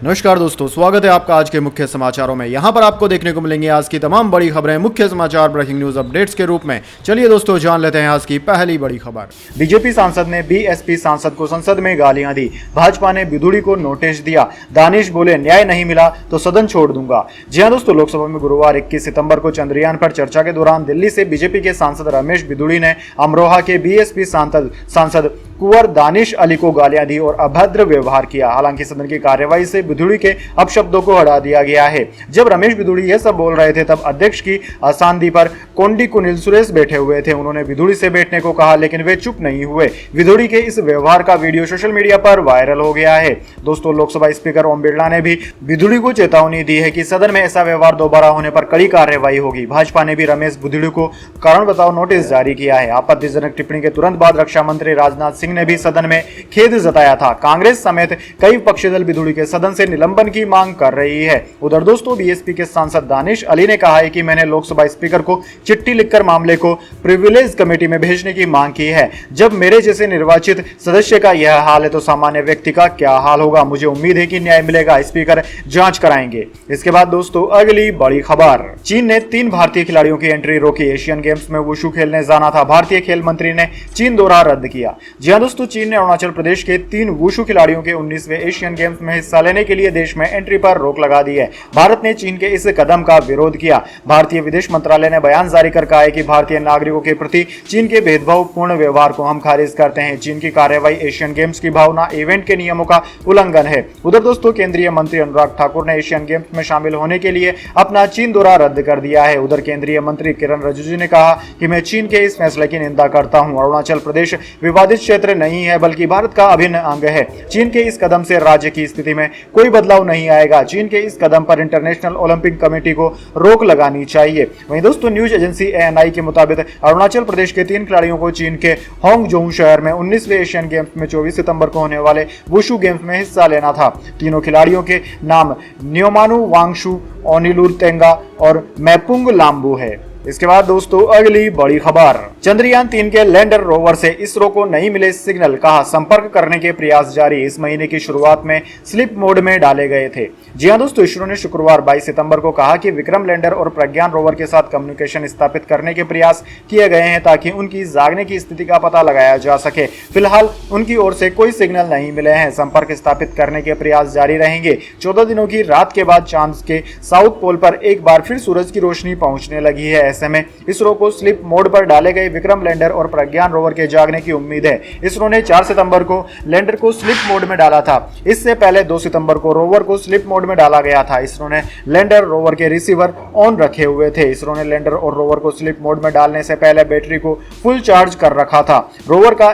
नमस्कार दोस्तों, स्वागत है आपका आज के मुख्य समाचारों में। यहां पर आपको देखने को मिलेंगे आज की तमाम बड़ी खबरें मुख्य समाचार ब्रेकिंग न्यूज अपडेट्स के रूप में। चलिए दोस्तों, जान लेते हैं आज की पहली बड़ी खबर। बीजेपी सांसद ने बीएसपी सांसद को संसद में गालियां दी। भाजपा ने बिधूड़ी को नोटिस दिया। दानिश बोले न्याय नहीं मिला तो सदन छोड़ दूंगा। जी हां दोस्तों, लोकसभा में गुरुवार 21 सितंबर को चंद्रयान पर चर्चा के दौरान दिल्ली से बीजेपी के सांसद रमेश बिधूड़ी ने अमरोहा के बीएसपी सांसद कुंवर दानिश अली को गालियां दी और अभद्र व्यवहार किया। हालांकि सदन की कार्यवाही से बिधूड़ी के अपशब्दों को हटा दिया गया है। जब रमेश बिधूड़ी यह सब बोल रहे थे तब अध्यक्ष की आसंदी पर कोंडी कुनिल सुरेश बैठे हुए थे। उन्होंने बिधूड़ी से बैठने को कहा, लेकिन वे चुप नहीं हुए। बिधूड़ी के इस व्यवहार का वीडियो सोशल मीडिया पर वायरल हो गया है। दोस्तों, लोकसभा स्पीकर ओम बिरला ने भी बिधूड़ी को चेतावनी दी है कि सदन में ऐसा व्यवहार दोबारा होने पर कड़ी कार्रवाई होगी। भाजपा ने भी रमेश बिधूड़ी को कारण बताओ नोटिस जारी किया है। आपत्तिजनक टिप्पणी के तुरंत बाद रक्षा मंत्री राजनाथ सिंह ने भी सदन में खेद जताया था। कांग्रेस समेत कई विपक्षी दल बिधूड़ी के सदन से निलंबन की मांग कर रही है। उधर दोस्तों, बीएसपी के सांसद दानिश अली ने कहा है कि मैंने लोकसभा स्पीकर को चिट्ठी लिखकर मामले को प्रिविलेज कमेटी में भेजने की मांग की है। जब मेरे जैसे निर्वाचित सदस्य का यह हाल है तो सामान्य व्यक्ति का क्या हाल होगा। मुझे उम्मीद है कि न्याय मिलेगा। स्पीकर जांच कराएंगे। इसके बाद दोस्तों, अगली बड़ी खबर। चीन ने 3 भारतीय खिलाड़ियों की एंट्री रोकी। एशियन गेम्स में वुशु खेलने जाना था। भारतीय खेल मंत्री ने चीन दौरा रद्द किया। जी हां दोस्तों, चीन ने अरुणाचल प्रदेश के 3 वुशु खिलाड़ियों के 19वें एशियन गेम्स में हिस्सा लेने के लिए देश में एंट्री पर रोक लगा दी है। भारत ने चीन के इस कदम का विरोध किया। भारतीय विदेश मंत्रालय ने बयान जारी कर कहा है कि भारतीय नागरिकों के प्रति चीन के भेदभावपूर्ण व्यवहार को हम खारिज करते हैं। चीन की कार्रवाई एशियन गेम्स की भावना, इवेंट के नियमों का उल्लंघन है। उधर दोस्तों, केंद्रीय मंत्री अनुराग ठाकुर ने एशियन गेम्स में शामिल होने के लिए अपना चीन दौरा रद्द कर दिया है। उधर केंद्रीय मंत्री किरण रिजिजू ने कहा कि मैं चीन के इस फैसले की निंदा करता हूं। अरुणाचल प्रदेश विवादित क्षेत्र नहीं है बल्कि भारत का अभिन्न अंग है। चीन के इस कदम से राज्य की स्थिति में कोई बदलाव नहीं आएगा। चीन के इस कदम पर इंटरनेशनल ओलंपिक कमेटी को रोक लगानी चाहिए। वहीं दोस्तों, न्यूज एजेंसी एएनआई के मुताबिक अरुणाचल प्रदेश के 3 खिलाड़ियों को चीन के होंगजोंग शहर में 19वें एशियन गेम्स में 24 सितंबर को होने वाले वुशु गेम्स में हिस्सा लेना था। तीनों खिलाड़ियों के नाम न्योमानु वांगशु, ओनिलुर तेंगा और मैपुंग लाम्बू है। इसके बाद दोस्तों, अगली बड़ी खबर। चंद्रयान 3 के लैंडर रोवर से इसरो को नहीं मिले सिग्नल, कहा संपर्क करने के प्रयास जारी। इस महीने की शुरुआत में स्लिप मोड में डाले गए थे। जी हां दोस्तों, इसरो ने शुक्रवार 22 सितंबर को कहा कि विक्रम लैंडर और प्रज्ञान रोवर के साथ कम्युनिकेशन स्थापित करने के प्रयास किए गए हैं ताकि उनकी जागने की स्थिति का पता लगाया जा सके। फिलहाल उनकी ओर से कोई सिग्नल नहीं मिले हैं। संपर्क स्थापित करने के प्रयास जारी रहेंगे। 14 दिनों की रात के बाद चांद के साउथ पोल पर एक बार फिर सूरज की रोशनी पहुंचने लगी है। ऐसे में इसरो को स्लिप मोड पर डाले गए विक्रम लैंडर और प्रज्ञान रोवर के जागने की उम्मीद है। इसरो ने 4 सितंबर को लैंडर को स्लिप मोड में डाला था। इससे पहले 2 सितंबर को रोवर को स्लिप मोड में डाला गया था। इसरो ने लैंडर रोवर के रिसीवर ऑन रखे हुए थे। इसरो ने लैंडर और रोवर को स्लिप मोड में डालने से पहले बैटरी को फुल चार्ज कर रखा था। रोवर को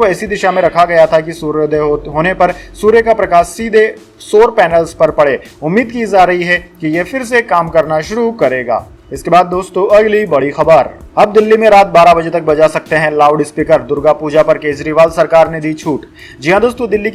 ऐसी दिशा में रखा गया था कि सूर्योदय होने पर सूर्य का प्रकाश सीधे सौर पैनल्स पर पड़े। उम्मीद की जा रही है कि यह फिर से काम करना शुरू करेगा। इसके बाद दोस्तों, अगली बड़ी खबर। अब दिल्ली में रात 12 बजे तक बजा सकते हैं लाउड स्पीकर। दुर्गा पूजा पर केजरीवाल सरकार ने दी छूट। जी हां दोस्तों, दिल्ली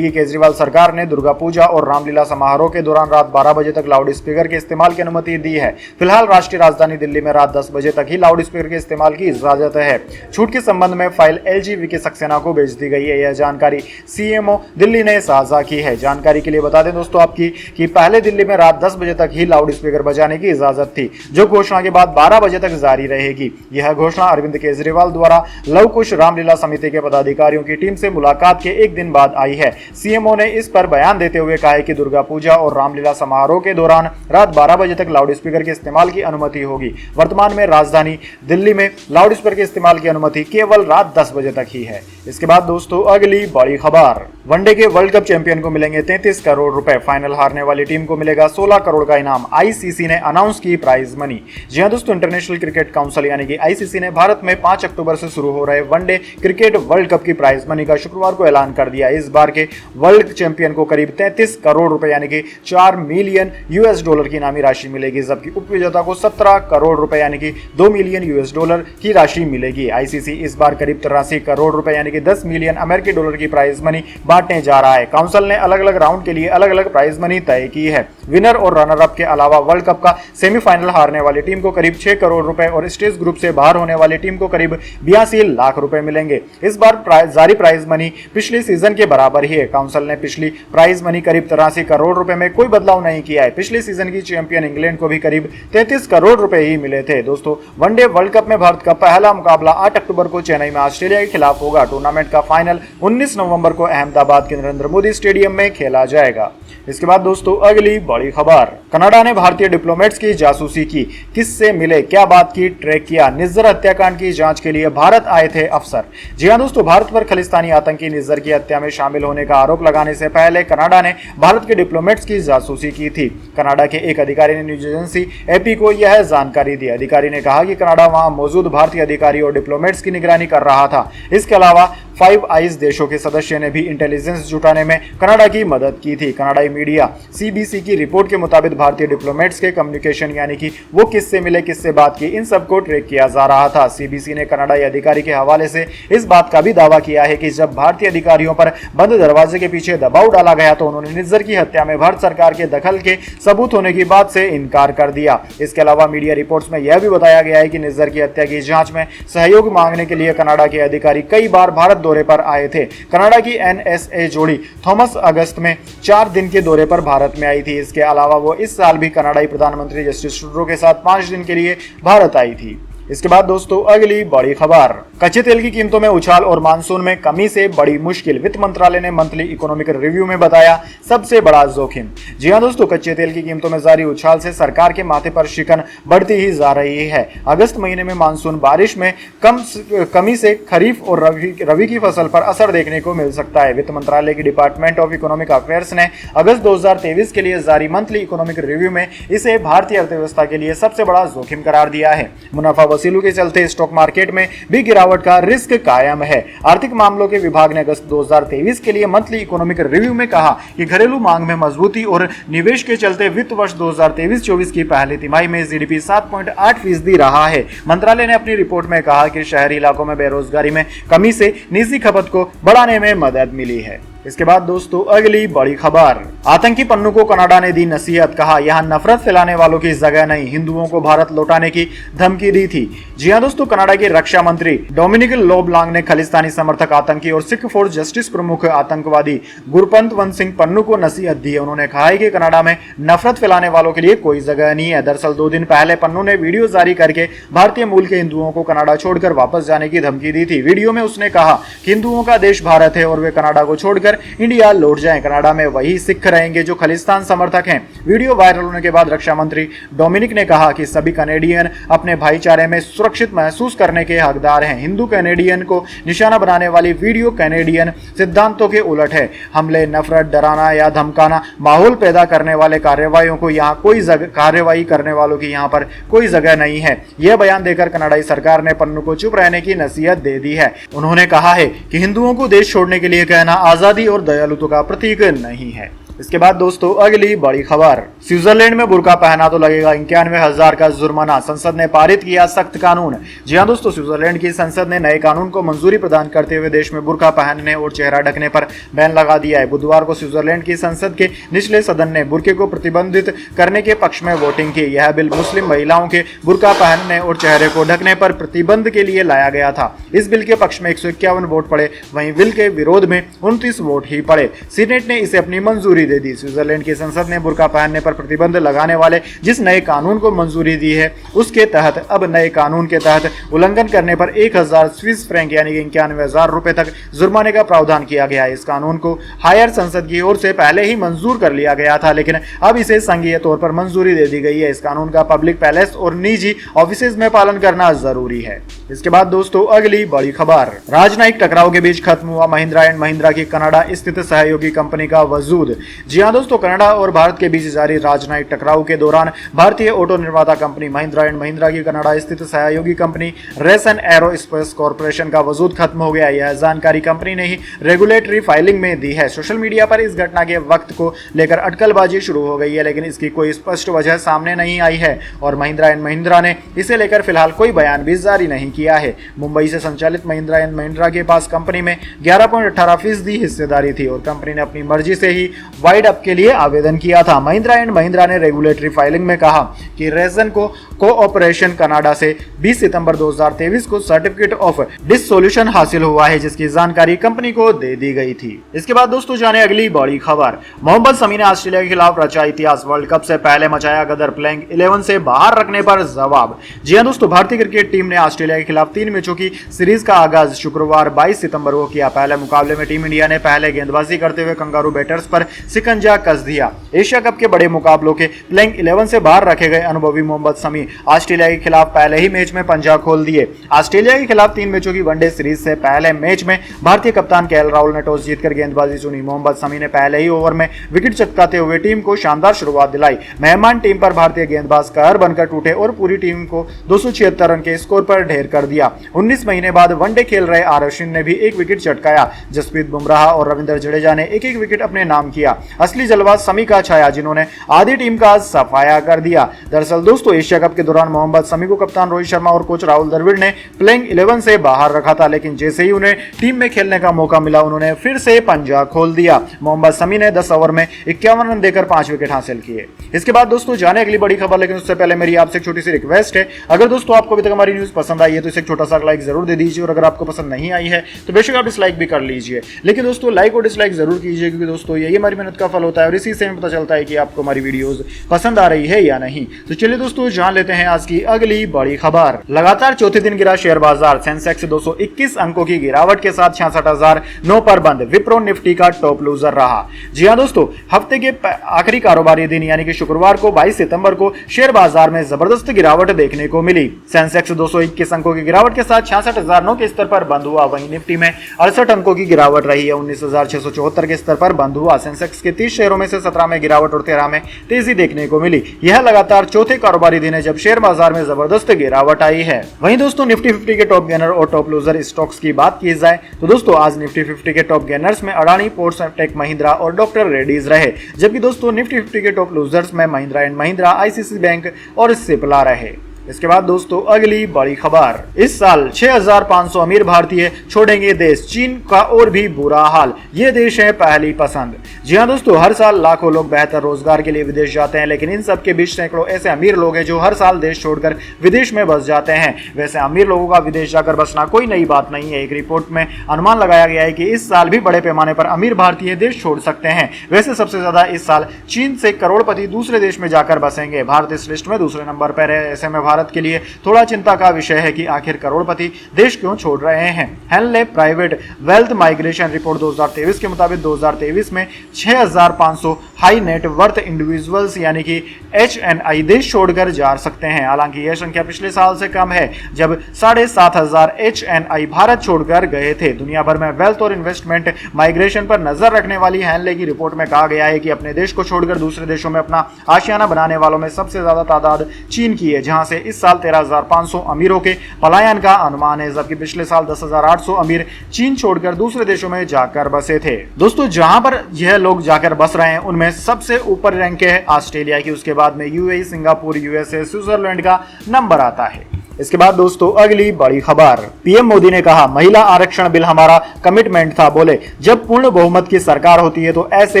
की केजरीवाल सरकार ने दुर्गा पूजा और रामलीला समारोह के दौरान रात 12 बजे तक लाउड स्पीकर के इस्तेमाल की अनुमति दी है। फिलहाल राष्ट्रीय राजधानी दिल्ली में रात 10 बजे तक ही लाउड स्पीकर के इस्तेमाल की इजाजत है। छूट के संबंध में फाइल LGV सक्सेना को भेज दी गई है। यह जानकारी CMO दिल्ली ने साझा की है। जानकारी के लिए बता दें दोस्तों आपकी कि पहले दिल्ली में रात 10 बजे तक ही लाउड स्पीकर बजाने की इजाजत थी, जो घोषणा के बाद 12 बजे तक जारी रहेगी। यह घोषणा अरविंद केजरीवाल द्वारा लव कुश रामलीला समिति के पदाधिकारियों की टीम से मुलाकात के एक दिन बाद आई है। CMO ने इस पर बयान देते हुए कहा है कि दुर्गा पूजा और रामलीला समारोह के दौरान रात 12 बजे तक लाउड स्पीकर के इस्तेमाल की अनुमति होगी। वर्तमान में राजधानी दिल्ली में लाउड स्पीकर के इस्तेमाल की अनुमति केवल रात 10 बजे तक ही है। इसके बाद दोस्तों, अगली बड़ी खबर। वनडे के वर्ल्ड कप चैंपियन को मिलेंगे 33 करोड़ रुपए। फाइनल हारने वाली टीम को मिलेगा 16 करोड़ का इनाम। ICC ने अनाउंस की प्राइज मनी। जी हां दोस्तों, इंटरनेशनल क्रिकेट काउंसिल यानी कि ICC ने भारत में 5 अक्टूबर से शुरू हो रहे वनडे क्रिकेट वर्ल्ड कप की प्राइज मनी का शुक्रवार को ऐलान कर दिया। इस बार के वर्ल्ड चैंपियन को करीब 33 करोड़ रुपए यानी कि $4 मिलियन की इनामी राशि मिलेगी, जबकि उपविजेता को 17 करोड़ रुपए यानी कि $2 मिलियन की राशि मिलेगी। ICC इस बार करीब 83 करोड़ रुपए यानी कि $10 मिलियन की प्राइज मनी बांटने जा रहा है। काउंसिल ने अलग अलग राउंड के लिए अलग अलग प्राइज मनी तय की है। विनर और रनर अप के अलावा वर्ल्ड कप का सेमीफाइनल हारने वाली टीम को करीब 6 करोड़ रुपए और स्टेज ग्रुप से बाहर होने वाली टीम को करीब 82 लाख रुपए मिलेंगे। इस बार जारी प्राइज मनी पिछले सीजन के बराबर ही है। काउंसिल ने पिछली प्राइज मनी करीब 83 करोड़ रुपए में कोई बदलाव नहीं किया है। पिछले सीजन की चैंपियन इंग्लैंड को भी करीब 33 करोड़ रुपए ही मिले थे। दोस्तों, वनडे वर्ल्ड कप में भारत का पहला मुकाबला 8 अक्टूबर को चेन्नई में ऑस्ट्रेलिया के खिलाफ होगा। टूर्नामेंट का फाइनल 19 नवंबर को अहमदाबाद के नरेंद्र मोदी स्टेडियम में खेला जाएगा। इसके बाद दोस्तों, अगली बड़ी खबर, कनाडा ने भारतीय डिप्लोमेट्स की जासूसी की, किससे मिले, क्या बात की, ट्रैक किया। निज्जर हत्याकांड की जांच के लिए भारत आए थे अफसर। जी हां दोस्तों, भारत पर खालिस्तानी आतंकी निज्जर की हत्या में शामिल होने का आरोप लगाने से पहले कनाडा ने भारत के डिप्लोमेट्स की जासूसी की थी। कनाडा के एक अधिकारी ने न्यूज एजेंसी एपी को यह जानकारी दी। अधिकारी ने कहा कि कनाडा वहां मौजूद भारतीय अधिकारी और डिप्लोमेट्स की निगरानी कर रहा था। इसके अलावा फाइव आइज देशों के सदस्य ने भी इंटेलिजेंस जुटाने में कनाडा की मदद की थी। कनाडाई मीडिया सीबीसी की रिपोर्ट के मुताबिक भारतीय डिप्लोमेट्स के कम्युनिकेशन यानी कि वो किससे मिले, किससे बात की, इन सबको ट्रैक किया जा रहा था। सीबीसी ने कनाडाई अधिकारी के हवाले से इस बात का भी दावा किया है कि जब भारतीय अधिकारियों पर बंद दरवाजे के पीछे दबाव डाला गया तो उन्होंने निज्जर की हत्या में भारत सरकार के दखल के सबूत होने की बात से इनकार कर दिया। इसके अलावा मीडिया रिपोर्ट्स में यह भी बताया गया है कि निज्जर की हत्या की जांच में सहयोग मांगने के लिए कनाडा के अधिकारी कई बार भारत दौरे पर आए थे। कनाडा की एनएसए जोड़ी थॉमस अगस्त में 4 दिन के दौरे पर भारत में आई थी। इसके अलावा वो इस साल भी कनाडाई प्रधानमंत्री जस्टिन ट्रूडो के साथ 5 दिन के लिए भारत आई थी। इसके बाद दोस्तों, अगली बड़ी खबर, कच्चे तेल की कीमतों में उछाल और मानसून में कमी से बड़ी मुश्किल, वित्त मंत्रालय ने मंथली इकोनॉमिक रिव्यू में बताया सबसे बड़ा जोखिम। जी हां दोस्तों, कच्चे तेल की कीमतों में जारी उछाल से सरकार के माथे पर शिकन बढ़ती ही जा रही है। अगस्त महीने में मानसून बारिश में कमी से खरीफ और रबी की फसल पर असर देखने को मिल सकता है। वित्त मंत्रालय की डिपार्टमेंट ऑफ इकोनॉमिक अफेयर्स ने अगस्त 2023 के लिए जारी मंथली इकोनॉमिक रिव्यू में इसे भारतीय अर्थव्यवस्था के लिए सबसे बड़ा जोखिम करार दिया है। मुनाफा वसूली के चलते स्टॉक मार्केट में भी गिरावट का रिस्क कायम है। आर्थिक मामलों के विभाग ने अगस्त 2023 के लिए मंथली इकोनॉमिक रिव्यू में कहा कि घरेलू मांग में मजबूती और निवेश के चलते वित्त वर्ष 2023-24 की पहली तिमाही में जीडीपी 7.8% रहा है। मंत्रालय ने अपनी रिपोर्ट में कहा कि शहरी इलाकों में बेरोजगारी में कमी से निजी खपत को बढ़ाने में मदद मिली है। इसके बाद दोस्तों, अगली बड़ी खबर, आतंकी पन्नू को कनाडा ने दी नसीहत, कहा यहां नफरत फैलाने वालों की जगह नहीं, हिंदुओं को भारत लौटाने की धमकी दी थी। जी हां दोस्तों, कनाडा के रक्षा मंत्री डोमिनिक लोबलांग ने खालिस्तानी समर्थक आतंकी और सिख फॉर जस्टिस प्रमुख आतंकवादी गुरपंतवंत सिंह पन्नू को नसीहत दी है। उन्होंने कहा है कि कनाडा में नफरत फैलाने वालों के लिए कोई जगह नहीं है। दरअसल 2 दिन पहले पन्नू ने वीडियो जारी करके भारतीय मूल के हिंदुओं को कनाडा छोड़कर वापस जाने की धमकी दी थी। वीडियो में उसने कहा कि हिंदुओं का देश भारत है और वे कनाडा को छोड़कर इंडिया लौट जाएं। कनाडा में वही सिख रहेंगे जो खालिस्तान समर्थक हैं। वीडियो वायरल होने के बाद रक्षा मंत्री डोमिनिक ने कहा कि सभी कनेडियन अपने भाईचारे में सुरक्षित महसूस करने के हकदार हैं। हिंदू कनेडियन को निशाना बनाने वाली वीडियो कनेडियन सिद्धांतों के उलट है। हमले, नफरत, डराना या धमकाना, माहौल पैदा करने वाले कार्रवाइयों को यहाँ कोई कार्रवाई करने वालों की यहाँ पर कोई जगह नहीं है। यह बयान देकर कनाडाई सरकार ने पन्नू को चुप रहने की नसीहत दे दी है। उन्होंने कहा है कि हिंदुओं को देश छोड़ने के लिए कहना आजादी और दयालुता का प्रतीक नहीं है। इसके बाद दोस्तों, अगली बड़ी खबर, स्विट्जरलैंड में बुर्का पहना तो लगेगा 91,000 का जुर्माना, संसद ने पारित किया सख्त कानून। जी हां दोस्तों, स्विट्जरलैंड की संसद ने नए कानून को मंजूरी प्रदान करते हुए देश में बुर्का पहनने और चेहरा ढकने पर बैन लगा दिया है। बुधवार को स्विट्जरलैंड की संसद के निचले सदन ने बुर्के को प्रतिबंधित करने के पक्ष में वोटिंग की। यह बिल मुस्लिम महिलाओं के बुर्का पहनने और चेहरे को ढकने पर प्रतिबंध के लिए लाया गया था। इस बिल के पक्ष में 151 वोट पड़े, वहीं बिल के विरोध में 29 वोट ही पड़े। सीनेट ने इसे अपनी मंजूरी दे दी। स्विट्जरलैंड की संसद ने बुर्का पहनने पर प्रतिबंध लगाने वाले जिस नए कानून को मंजूरी दी है उसके तहत अब नए कानून के तहत उल्लंघन करने पर 1000 स्विस फ्रैंक यानी कि 91,000 रुपए तक जुर्माने का प्रावधान किया गया है। इस कानून को हायर संसद की ओर से पहले ही मंजूर कर लिया गया था, लेकिन अब इसे संघीय तौर पर मंजूरी दे दी गई है। इस कानून का पब्लिक पैलेस और निजी ऑफिसेज में पालन करना जरूरी है। इसके बाद दोस्तों, अगली बड़ी खबर, राजनयिक टकराव के बीच खत्म हुआ महिंद्रा एंड महिंद्रा की कनाडा स्थित सहयोगी कंपनी का वजूद। जी हां दोस्तों, कनाडा और भारत के बीच जारी राजनयिक टकराव के दौरान भारतीय ऑटो निर्माता कंपनी महिंद्रा एंड महिंद्रा की कनाडा स्थित सहयोगी कंपनी रेसन एरोस्पेस कॉर्पोरेशन का वजूद खत्म हो गया। यह जानकारी कंपनी ने ही रेगुलेटरी फाइलिंग में दी है। सोशल मीडिया पर इस घटना के वक्त को लेकर अटकलबाजी शुरू हो गई है, लेकिन इसकी कोई स्पष्ट वजह सामने नहीं आई है और महिंद्रा एंड महिंद्रा ने इसे लेकर फिलहाल कोई बयान भी जारी नहीं किया है। मुंबई से संचालित महिंद्रा एंड महिंद्रा के पास कंपनी में 11.18% हिस्सेदारी थी और कंपनी ने अपनी मर्जी से ही वाइड अप के लिए आवेदन किया था। महिंद्रा एंड महिंद्रा ने रेगुलेटरी फाइलिंग में कहा कि रेजन को कोऑपरेशन कनाडा से 20 सितंबर 2023 को सर्टिफिकेट ऑफ डिसोल्यूशन हासिल हुआ है, जिसकी जानकारी कंपनी को दे दी गई थी। इसके बाद दोस्तों जाने अगली बड़ी खबर। मोहम्मद शमी ने ऑस्ट्रेलिया के खिलाफ रचा इतिहास, वर्ल्ड कप से पहले मचाया गदर, प्लेइंग 11 से बाहर रखने पर जवाब। जी हां दोस्तों, भारतीय क्रिकेट टीम ने ऑस्ट्रेलिया के खिलाफ 3 मैचों की सीरीज का आगाज शुक्रवार 22 सितंबर को किया। पहले मुकाबले में टीम इंडिया ने पहले गेंदबाजी करते हुए कंगारू बैटर्स पर सिकंजा कस दिया। एशिया कप के बड़े मुकाबलों के प्लेइंग 11 से बाहर रखे गए अनुभवी मोहम्मद शमी ऑस्ट्रेलिया के खिलाफ पहले ही मैच में पंजा खोल दिए। ऑस्ट्रेलिया के खिलाफ 3 मैचों की वनडे सीरीज से पहले मैच में भारतीय कप्तान केएल राहुल ने टॉस जीतकर गेंदबाजी चुनी। मोहम्मद शमी ने पहले ही ओवर में विकेट चटकाते हुए टीम को शानदार शुरुआत दिलाई। मेहमान टीम पर भारतीय गेंदबाज कहर बनकर टूटे और पूरी टीम को 276 रन के स्कोर पर ढेर कर दिया। 19 महीने बाद वनडे खेल रहे अश्विन ने भी एक विकेट चटकाया। जसप्रीत बुमराह और रविंद्र जडेजा ने एक एक विकेट अपने नाम किया। असली जलवा शमी का छाया, जिन्होंने आधी टीम का सफाया कर दिया। दरअसल दोस्तों, एशिया कप के दौरान मोहम्मद शमी को कप्तान रोहित शर्मा और कोच राहुल द्रविड़ ने प्लेइंग 11 से बाहर रखा था, लेकिन जैसे ही उन्हें टीम में खेलने का मौका मिला, उन्होंने फिर से पंजा खोल दिया। मोहम्मद शमी ने 10 ओवर में 51 रन देकर 5 विकेट हासिल किए। इसके बाद दोस्तों जाने अगली बड़ी खबर, लेकिन उससे पहले मेरी आपसे एक छोटी सी रिक्वेस्ट है। अगर दोस्तों आपको अभी तक हमारी न्यूज पसंद आई है तो इसे एक छोटा सा लाइक जरूर दे दीजिए, और अगर आपको पसंद नहीं आई है तो बेशक आप डिसलाइक भी कर लीजिए। लेकिन दोस्तों लाइक और डिसलाइक जरूर कीजिए, क्योंकि दोस्तों यही हमारी मेहनत का फल होता है और इसी से हमें पता चलता है कि आपको हमारी वीडियोस पसंद आ रही है या नहीं। तो चलिए दोस्तों जान लेते हैं आज की अगली बड़ी खबर। लगातार चौथे दिन गिरा शेयर बाजार, सेंसेक्स 221 अंकों की गिरावट के साथ 66,009 पर बंद। विप्रो निफ्टी का टॉप लूजर रहा। जी हां दोस्तों, हफ्ते के आखिरी कारोबारी दिन यानी कि शुक्रवार को 22 सितंबर को शेयर बाजार में जबरदस्त गिरावट देखने को मिली। सेंसेक्स 221 अंकों की गिरावट के साथ 66,009 के स्तर पर बंद हुआ। वहीं निफ्टी में 68 अंकों की गिरावट रही है, 19,674 के स्तर पर बंद हुआ। सेंसेक्स के 30 शेयरों में से 17 में गिरावट और 13 में तेजी देखने को मिली। यह लगातार चौथे कारोबारी दिन है जब शेयर बाजार में जबरदस्त गिरावट आई है। वहीं दोस्तों निफ्टी 50 के टॉप गेनर और टॉप लूजर स्टॉक्स की बात की जाए तो दोस्तों आज निफ्टी 50 के टॉप गेनर्स में अडानी पोर्ट्स, टेक महिंद्रा और डॉक्टर रेड्डीज रहे, जबकि दोस्तों निफ्टी 50 के टॉप लूजर्स में Mahindra and Mahindra, ICICI bank और सिप्ला रहे। इसके बाद दोस्तों अगली बड़ी खबर। इस साल 6,500 अमीर भारतीय छोड़ेंगे देश, चीन का और भी बुरा हाल, ये देश है पहली पसंद। जी हां दोस्तों, हर साल लाखों लोग बेहतर रोजगार के लिए विदेश जाते हैं, लेकिन इन सब के बीच सैकड़ों ऐसे अमीर लोग हैं जो हर साल देश छोड़कर विदेश में बस जाते हैं। वैसे अमीर लोगों का विदेश जाकर बसना कोई नई बात नहीं है। एक रिपोर्ट में अनुमान लगाया गया है कि इस साल भी बड़े पैमाने पर अमीर भारतीय देश छोड़ सकते हैं। वैसे सबसे ज्यादा इस साल चीन से करोड़पति दूसरे देश में जाकर बसेंगे। भारत इस लिस्ट में दूसरे नंबर पर है। ऐसे में भारत के लिए थोड़ा चिंता का विषय है कि आखिर करोड़पति देश क्यों छोड़ रहे हैं। Henley private wealth migration report 2023 के मुताबिक 2023 में 6,500 हाई नेट वर्थ इंडिविजुअल्स यानी कि HNI देश छोड़कर जा सकते हैं। हालांकि यह संख्या पिछले साल से कम है जब 7,500 HNI भारत छोड़कर गए थे। दुनिया भर में वेल्थ और इन्वेस्टमेंट माइग्रेशन पर नजर रखने वाली हेनले की रिपोर्ट में कहा गया है कि अपने देश को छोड़कर दूसरे देशों में अपना आशियाना बनाने वालों में सबसे ज्यादा तादाद चीन की है, जहां से इस साल 13,500 अमीरों के पलायन का अनुमान है, जबकि पिछले साल 10,800 अमीर चीन छोड़कर दूसरे देशों में जाकर बसे थे। दोस्तों जहां पर यह लोग जाकर बस रहे हैं उनमें सबसे ऊपर रैंक है ऑस्ट्रेलिया की, उसके बाद में यूएई, सिंगापुर, यूएसए, स्विट्जरलैंड का नंबर आता है। इसके बाद दोस्तों अगली बड़ी खबर। पीएम मोदी ने कहा महिला आरक्षण बिल हमारा कमिटमेंट था, बोले जब पूर्ण बहुमत की सरकार होती है तो ऐसे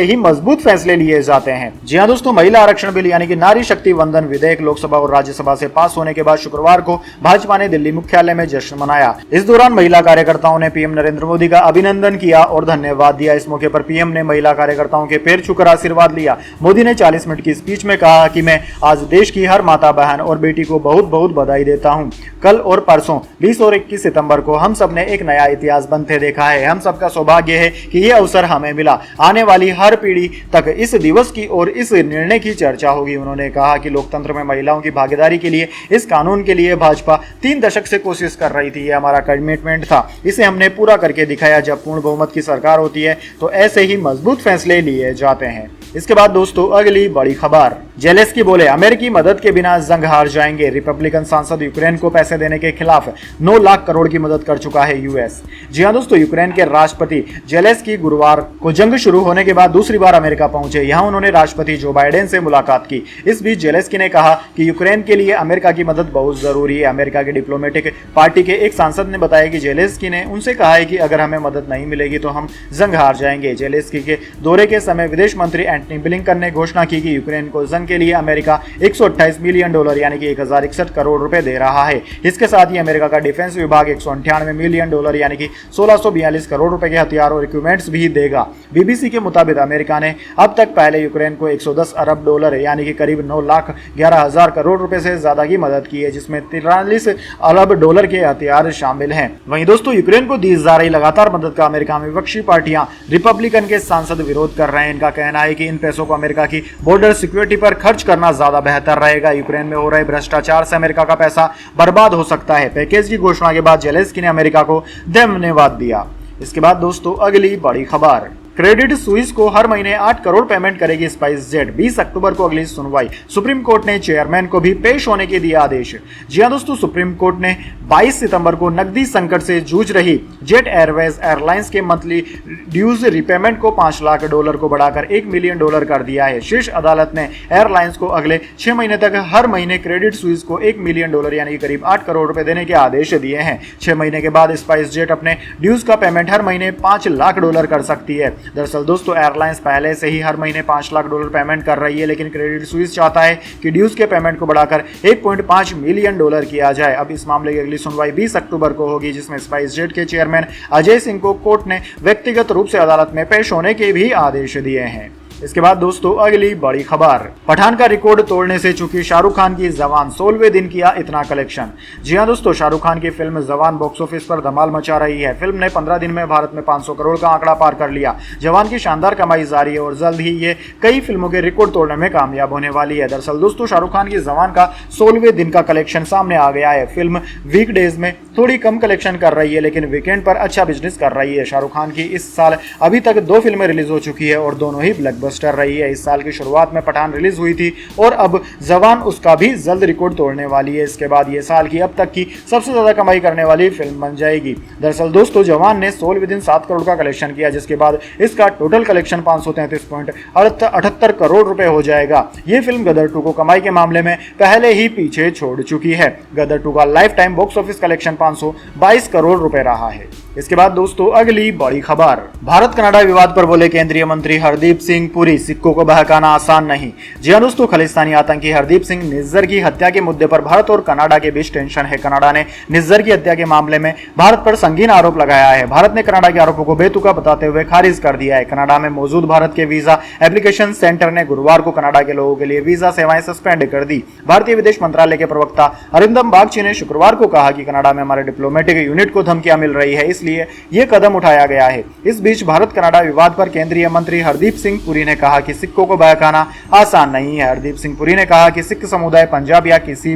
ही मजबूत फैसले लिए जाते हैं। जी हां दोस्तों, महिला आरक्षण बिल यानी कि नारी शक्ति वंदन विधेयक लोकसभा और राज्यसभा से पास होने के बाद शुक्रवार को भाजपा ने दिल्ली मुख्यालय में जश्न मनाया। इस दौरान महिला कार्यकर्ताओं ने पीएम नरेंद्र मोदी का अभिनंदन किया और धन्यवाद दिया। इस मौके पर पीएम ने महिला कार्यकर्ताओं के पैर छूकर आशीर्वाद लिया। मोदी ने 40 मिनट की स्पीच में कहा कि मैं आज देश की हर माता, बहन और बेटी को बहुत बहुत बधाई देता हूं। कल और परसों 20 और 21 सितंबर को हम सब ने एक नया इतिहास बनते देखा है। हम सबका सौभाग्य है कि यह अवसर हमें मिला। आने वाली हर पीढ़ी तक इस दिवस की और इस निर्णय की चर्चा होगी। उन्होंने कहा कि लोकतंत्र में महिलाओं की भागीदारी के लिए इस कानून के लिए भाजपा 3 दशक से कोशिश कर रही थी। यह हमारा कमिटमेंट था, इसे हमने पूरा करके दिखाया। जब पूर्ण बहुमत की सरकार होती है तो ऐसे ही मजबूत फैसले लिए जाते हैं। इसके बाद दोस्तों अगली बड़ी खबर। जेलेंस्की बोले अमेरिकी मदद के बिना जंग हार जाएंगे। रिपब्लिकन सांसद यूक्रेन को पैसे देने के खिलाफ 9 लाख करोड़ की मदद कर चुका है यूएस। जी हां दोस्तों, यूक्रेन के राष्ट्रपति जेलेंस्की गुरुवार को जंग शुरू होने के बाद दूसरी बार अमेरिका पहुंचे। यहां उन्होंने राष्ट्रपति जो बाइडेन से मुलाकात की। इस बीच जेलेंस्की ने कहा कि यूक्रेन के लिए अमेरिका की मदद बहुत जरूरी है। अमेरिका के डिप्लोमेटिक पार्टी के एक सांसद ने बताया कि जेलेंस्की ने उनसे कहा है कि अगर हमें मदद नहीं मिलेगी तो हम जंग हार जाएंगे। जेलेंस्की के दौरे के समय विदेश मंत्री एंटनी ब्लिंकन ने घोषणा की कि यूक्रेन को जंग के लिए अमेरिका 128 मिलियन डॉलर यानी कि 1061 करोड़ रुपए दे रहा है। इसके साथ ही अमेरिका का डिफेंस विभाग 198 मिलियन डॉलर यानी कि 1642 करोड़ रुपए के हथियार और इक्विपमेंट्स भी देगा। बीबीसी के मुताबिक अमेरिका ने अब तक पहले यूक्रेन को 110 अरब डॉलर यानी कि करीब 9,11,000 करोड़ रुपए से ज्यादा की मदद की है, जिसमें 43 अरब डॉलर के हथियार शामिल हैं। वहीं दोस्तों, यूक्रेन को दी जा रही लगातार मदद का अमेरिका में विपक्षी पार्टियां रिपब्लिकन के सांसद विरोध कर रहे हैं। इनका कहना है कि इन पैसों को अमेरिका की बॉर्डर सिक्योरिटी पर खर्च करना ज्यादा बेहतर रहेगा। यूक्रेन में हो रहे भ्रष्टाचार से अमेरिका का पैसा बर्बाद हो सकता है। पैकेज की घोषणा के बाद जेलेंस्की ने अमेरिका को धन्यवाद दिया। इसके बाद दोस्तों, अगली बड़ी खबर, क्रेडिट स्विस को हर महीने 8 करोड़ पेमेंट करेगी स्पाइस जेट। 20 अक्टूबर को अगली सुनवाई। सुप्रीम कोर्ट ने चेयरमैन को भी पेश होने के दिए आदेश। जी हां दोस्तों, सुप्रीम कोर्ट ने 22 सितंबर को नकदी संकट से जूझ रही जेट एयरवेज एयरलाइंस के मंथली ड्यूज रिपेमेंट को 5 लाख डॉलर को बढ़ाकर 1 मिलियन डॉलर कर दिया है। शीर्ष अदालत ने एयरलाइंस को अगले 6 महीने तक हर महीने क्रेडिट स्विस को 1 मिलियन डॉलर यानी कि करीब 8 करोड़ रुपए देने के आदेश दिए हैं। 6 महीने के बाद स्पाइस जेट अपने ड्यूज का पेमेंट हर महीने 5 लाख डॉलर कर सकती है। दरअसल दोस्तों, एयरलाइंस पहले से ही हर महीने 5 लाख डॉलर पेमेंट कर रही है, लेकिन क्रेडिट स्विस चाहता है कि ड्यूज के पेमेंट को बढ़ाकर 1.5 मिलियन डॉलर किया जाए। अब इस मामले की अगली सुनवाई 20 अक्टूबर को होगी, जिसमें स्पाइस जेट के चेयरमैन अजय सिंह को कोर्ट ने व्यक्तिगत रूप से अदालत में पेश होने के भी आदेश दिए हैं। इसके बाद दोस्तों, अगली बड़ी खबर, पठान का रिकॉर्ड तोड़ने से चूकी शाहरुख खान की जवान 16वें दिन किया इतना कलेक्शन। जी हां दोस्तों, शाहरुख खान की फिल्म जवान बॉक्स ऑफिस पर धमाल मचा रही है। फिल्म ने 15 दिन में भारत में 500 करोड़ का आंकड़ा पार कर लिया। जवान की शानदार कमाई जारी है और जल्द ही ये कई फिल्मों के रिकॉर्ड तोड़ने में कामयाब होने वाली है। दरअसल दोस्तों, शाहरुख खान की जवान का 16वें दिन का कलेक्शन सामने आ गया है। फिल्म वीकडेज में थोड़ी कम कलेक्शन कर रही है, लेकिन वीकेंड पर अच्छा बिजनेस कर रही है। शाहरुख खान की इस साल अभी तक 2 फिल्में रिलीज हो चुकी है और दोनों ही ब्लॉकबस्टर रही है। इस साल की शुरुआत में पठान रिलीज हुई थी और अब जवान उसका भी जल्द रिकॉर्ड तोड़ने वाली है। इसके बाद ये साल की अब तक की सबसे ज्यादा कमाई करने वाली फिल्म बन जाएगी। दरअसल दोस्तों, जवान ने 16वें दिन 7 करोड़ का कलेक्शन किया, जिसके बाद इसका टोटल कलेक्शन 533.78 करोड़ रुपए हो जाएगा। ये फिल्म गदर 2 को कमाई के मामले में पहले ही पीछे छोड़ चुकी है। गदर 2 का life time box office collection 522 crore रुपए रहा है। इसके बाद दोस्तों, अगली बड़ी खबर, भारत कनाडा विवाद पर बोले केंद्रीय मंत्री हरदीप सिंह पुरी, सिक्कों को बहकाना आसान नहीं। जी हां दोस्तों, खालिस्तानी आतंकी हरदीप सिंह निज्जर की हत्या के मुद्दे पर भारत और कनाडा के बीच टेंशन है। कनाडा ने निज्जर की हत्या के मामले में भारत पर संगीन आरोप लगाया है। भारत ने कनाडा के आरोपों को बेतुका बताते हुए खारिज कर दिया है। कनाडा में मौजूद भारत के वीजा एप्लीकेशन सेंटर ने गुरुवार को कनाडा के लोगों के लिए वीजा सेवाएं सस्पेंड कर दी। भारतीय विदेश मंत्रालय के प्रवक्ता अरिंदम बागची ने शुक्रवार को कहा कि कनाडा में हमारे डिप्लोमेटिक यूनिट को धमकियां मिल रही है, इसलिए यह कदम उठाया गया है। इस बीच भारत कनाडा विवाद पर केंद्रीय मंत्री हरदीप सिंह पुरी ने कहा कि सिक्कों को बहकाना आसान नहीं है। हरदीप सिंह पुरी ने कहा कि सिख समुदाय पंजाब या किसी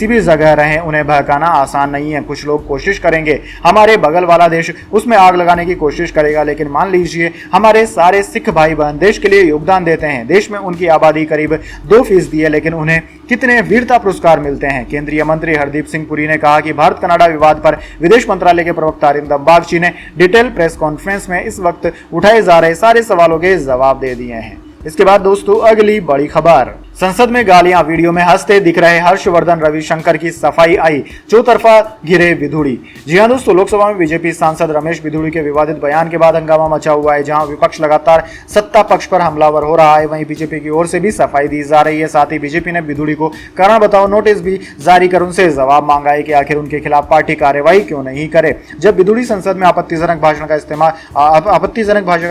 भी जगह रहे, उन्हें बहकाना आसान नहीं है। कुछ लोग कोशिश करेंगे, हमारे बगल वाला देश उसमें आग लगाने की कोशिश करेगा, लेकिन मान लीजिए हमारे सारे सिख भाई बहन देश के लिए योगदान देते हैं। देश में उनकी आबादी करीब 2% है, लेकिन उन्हें कितने वीरता पुरस्कार मिलते हैं। केंद्रीय मंत्री हरदीप सिंह पुरी ने कहा कि भारत कनाडा विवाद पर विदेश मंत्रालय के प्रवक्ता अरिंदम बागची ने डिटेल प्रेस कॉन्फ्रेंस में इस वक्त उठाए जा रहे सारे सवालों के जवाब दे दिए हैं। इसके बाद दोस्तों, अगली बड़ी खबर, संसद में गालियां, वीडियो में हंसते दिख रहे हर्षवर्धन, रविशंकर की सफाई आई, चौतरफा घिरे विधुड़ी। जी हां दोस्तों, लोकसभा में बीजेपी सांसद रमेश विधुड़ी के विवादित बयान के बाद हंगामा मचा हुआ है। जहां विपक्ष लगातार सत्ता पक्ष पर हमलावर हो रहा है, वहीं बीजेपी की ओर से भी सफाई दी जा रही है। साथ ही बीजेपी ने विधुड़ी को कारण बताओ नोटिस भी जारी कर उनसे जवाब मांगा है कि आखिर उनके खिलाफ पार्टी कार्रवाई क्यों नहीं करे। जब विधुड़ी संसद में आपत्तिजनक भाषण का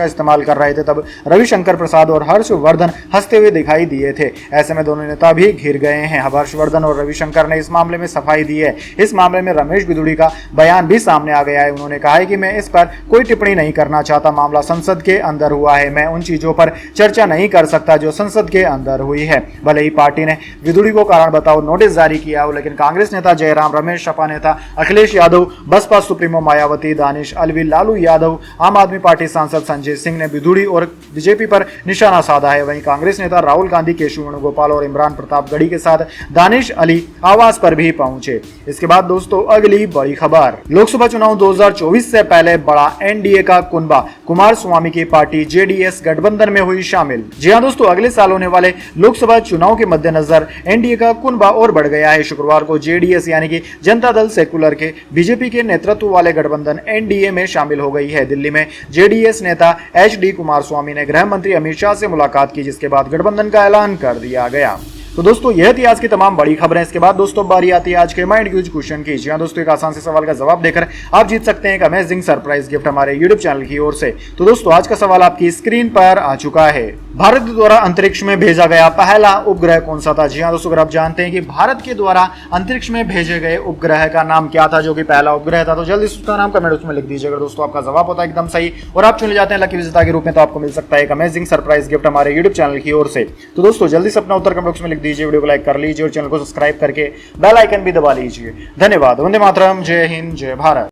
इस्तेमाल कर रहे थे, तब रविशंकर प्रसाद और हर्षवर्धन हंसते हुए दिखाई दिए थे। ऐसे में दोनों नेता भी घिर गए हैं। हर्षवर्धन और रविशंकर ने इस मामले में सफाई दी है। इस मामले में रमेश विधुड़ी का बयान भी सामने आ गया है। उन्होंने कहा है कि मैं इस पर कोई टिप्पणी नहीं करना चाहता। मामला संसद के अंदर हुआ है, मैं उन चीजों पर चर्चा नहीं कर सकता जो संसद के अंदर हुई है। भले ही पार्टी ने विधुड़ी को कारण बताओ नोटिस जारी किया हो, लेकिन कांग्रेस नेता जयराम रमेश, सपा नेता अखिलेश यादव, बसपा सुप्रीमो मायावती, दानिश अलवी, लालू यादव, आम आदमी पार्टी सांसद संजय सिंह ने विधुड़ी और बीजेपी पर निशाना साधा है। वहीं कांग्रेस नेता राहुल गांधी, केशव गोपाल और इमरान प्रतापगढ़ी के साथ दानिश अली आवास पर भी पहुंचे। इसके बाद दोस्तों अगली बड़ी खबर, लोकसभा चुनाव 2024 से पहले बड़ा एनडीए का कुनबा, कुमार स्वामी की पार्टी जेडीएस गठबंधन में हुई शामिल। जी हां दोस्तों, अगले साल होने वाले लोकसभा चुनाव के मद्देनजर एनडीए का कुनबा और बढ़ गया है। शुक्रवार को जेडीएस यानी कि जनता दल सेकुलर के बीजेपी के नेतृत्व वाले गठबंधन एनडीए में शामिल हो गई है। दिल्ली में जेडीएस नेता एचडी कुमार स्वामी ने गृह मंत्री अमित शाह से मुलाकात की, जिसके बाद गठबंधन का ऐलान कर दिया गया। तो दोस्तों यह थी आज की तमाम बड़ी खबरें। इसके बाद दोस्तों बारी आती है आज के माइंड क्यूज क्वेश्चन की। जी हां दोस्तों, एक आसान से सवाल का जवाब देकर आप जीत सकते हैं एक अमेजिंग सरप्राइज गिफ्ट हमारे यूट्यूब चैनल की ओर से। तो दोस्तों आज का सवाल आपकी स्क्रीन पर आ चुका है। भारत द्वारा अंतरिक्ष में भेजा गया पहला उपग्रह कौन सा था? जी हां दोस्तों, अगर आप जानते हैं कि भारत के द्वारा अंतरिक्ष में भेजे गए उपग्रह का नाम क्या था जो कि पहला उपग्रह था, तो जल्दी उसका नाम कमेंट उसमें लिख दीजिएगा। दोस्तों आपका जवाब होता है एकदम सही और आप चुने जाते हैं लकी विजेता के रूप में, तो आपको मिल सकता है एक अमेजिंग सरप्राइज गिफ्ट हमारे यूट्यूब चैनल की ओर से। तो दोस्तों जल्दी से अपना उत्तर कमेंट बॉक्स में लिख दीजिए, वीडियो को लाइक कर लीजिए और चैनल को सब्सक्राइब करके बेल आइकन भी दबा लीजिए। धन्यवाद। वंदे मातरम। जय हिंद, जय भारत।